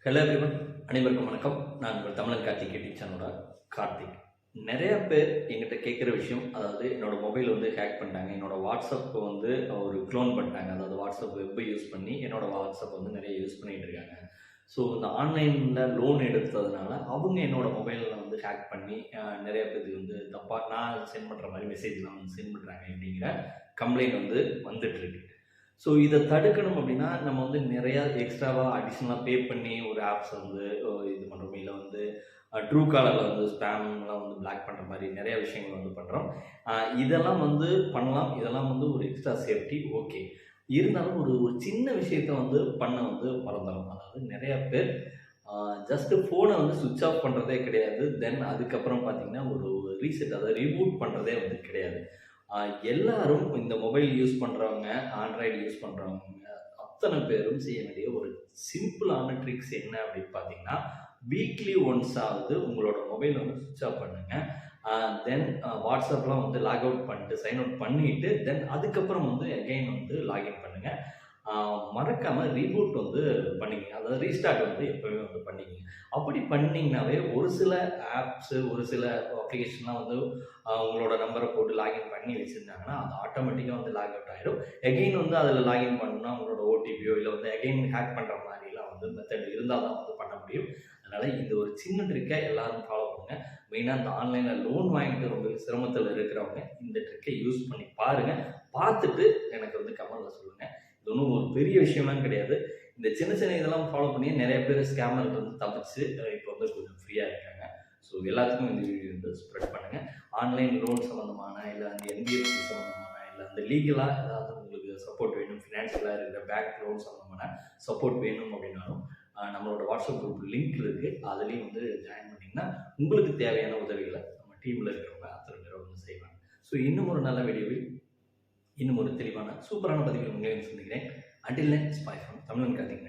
Hello everyone, அனைவருக்கும் வணக்கம். நான் உங்கள் தமிழன் கார்த்திக் யூடியூப் சேனலோட கார்த்திக். நிறைய பேர் என்கிட்ட கேட்குற விஷயம், அதாவது என்னோட மொபைல் வந்து ஹேக் பண்ணிட்டாங்க, என்னோட வாட்ஸ்அப் வந்து ஒரு க்ளோன் பண்ணிட்டாங்க. அதாவது வாட்ஸ்அப் வெப்பை யூஸ் பண்ணி என்னோட வாட்ஸ்அப் வந்து நிறைய யூஸ் பண்ணிகிட்டு இருக்காங்க. ஸோ இந்த ஆன்லைனில் லோன் எடுத்ததுனால அவங்க என்னோட மொபைலில் வந்து ஹேக் பண்ணி நிறைய பேருக்கு வந்து தப்பாக நான் சென்ட் பண்ணுற மாதிரி மெசேஜ்லாம் வந்து சென்ட் பண்ணுறாங்க அப்படிங்கிற கம்ப்ளைண்ட் வந்து வந்துட்டு இருக்கு. ஸோ இதை தடுக்கணும் அப்படின்னா நம்ம வந்து நிறையா எக்ஸ்ட்ராவாக அடிஷ்னலாக பே பண்ணி ஒரு ஆப்ஸை வந்து இது பண்ணுறோம். இல்லை வந்து ட்ரூ காலரில் வந்து ஸ்பேம்லாம் வந்து பிளாக் பண்ணுற மாதிரி நிறைய விஷயங்கள் வந்து பண்ணுறோம். இதெல்லாம் வந்து பண்ணலாம். இதெல்லாம் வந்து ஒரு எக்ஸ்ட்ரா சேஃப்டி ஓகே. இருந்தாலும் ஒரு ஒரு சின்ன விஷயத்த வந்து பண்ண வந்து மறந்துடும். அதாவது நிறைய பேர் ஜஸ்ட் ஃபோனை வந்து சுவிட்ச் ஆஃப் பண்ணுறதே கிடையாது. தென் அதுக்கப்புறம் பார்த்தீங்கன்னா ஒரு ரீசெட், அதாவது ரீபூட் பண்ணுறதே வந்து கிடையாது. எல்லாரும் இந்த மொபைல் யூஸ் பண்ணுறவங்க, ஆண்ட்ராய்டு யூஸ் பண்ணுறவங்க அத்தனை பேரும் செய்ய வேண்டிய ஒரு சிம்பிளான ட்ரிக்ஸ் என்ன அப்படின்னு பார்த்தீங்கன்னா, வீக்லி ஒன்ஸ் ஆவது உங்களோட மொபைல் வந்து சுவிட்ச் ஆஃப் பண்ணுங்க. தென் வாட்ஸ்அப்லாம் வந்து லாக் அவுட் பண்ணிட்டு சைன் அவுட் பண்ணிட்டு தென் அதுக்கப்புறம் வந்து அகைன் வந்து லாகின் பண்ணுங்க. மறக்காம ரீபூட் வந்து பண்ணிக்கங்க. அதாவது ரீஸ்டார்ட் வந்து எப்பவுமே வந்து பண்ணிக்கங்க. அப்படி பண்ணீங்கனாவே ஒரு சில ஆப்ஸு, ஒரு சில அப்ளிகேஷன்லாம் வந்து உங்களோட நம்பரை போட்டு லாகின் பண்ணி வச்சுருந்தாங்கன்னா, அது ஆட்டோமேட்டிக்காக வந்து லாக் அவுட் ஆயிடும். எகைன் வந்து அதில் லாகின் பண்ணணும்னா உங்களோட ஓடிபியோ இல்லை வந்து எகைன் ஹேக் பண்ணுற மாதிரிலாம் வந்து மெத்தட் இருந்தால் தான் வந்து பண்ண முடியும். அதனால் இந்த ஒரு சின்ன ட்ரிக்கை எல்லாரும் ஃபாலோ பண்ணுங்க. மெயினாக இந்த ஆன்லைனில் லோன் வாங்கிட்டு ரொம்ப சிரமத்தில் இருக்கிறவங்க இந்த ட்ரிக்கை யூஸ் பண்ணி பாருங்கள். பார்த்துட்டு எனக்கு வந்து கமெண்ட்டில் சொல்லுங்கள். இது ஒன்றும் ஒரு பெரிய விஷயம்லாம் கிடையாது. இந்த சின்ன சின்ன இதெல்லாம் ஃபாலோ பண்ணி நிறைய பேர் ஸ்கேமர் வந்து தப்பிச்சு இப்போ வந்து கொஞ்சம் ஃப்ரீயாக இருக்காங்க. ஸோ எல்லாத்துக்கும் இந்த வீடியோ வந்து ஸ்ப்ரெட் பண்ணுங்கள். ஆன்லைன் லோன் சம்மந்தமான, இல்லை அந்த என்பிஎஃப்சி சம்மந்தமான, இல்லை அந்த லீகலாக ஏதாவது உங்களுக்கு சப்போர்ட் வேணும், ஃபினான்ஷியலாக இருக்கிற பேங்க் லோன் சம்மந்தமான சப்போர்ட் வேணும் அப்படின்னாலும் நம்மளோட வாட்ஸ்அப் குரூப் லிங்க் இருக்குது. அதுலேயும் வந்து ஜாயின் பண்ணிங்கன்னா உங்களுக்கு தேவையான உதவிகளை நம்ம டீமில் இருக்கிறவங்க அத்தனை பேரும் வந்து செய்வாங்க. ஸோ இன்னும் ஒரு நல்ல வீடியோவில் இன்னும் ஒரு தெளிவான சூப்பரான பதிவில் உங்களை சந்திக்கிறேன். அண்டில் நெக்ஸ்ட் பை ஃப்ரம் தமிழன் கார்த்திக்.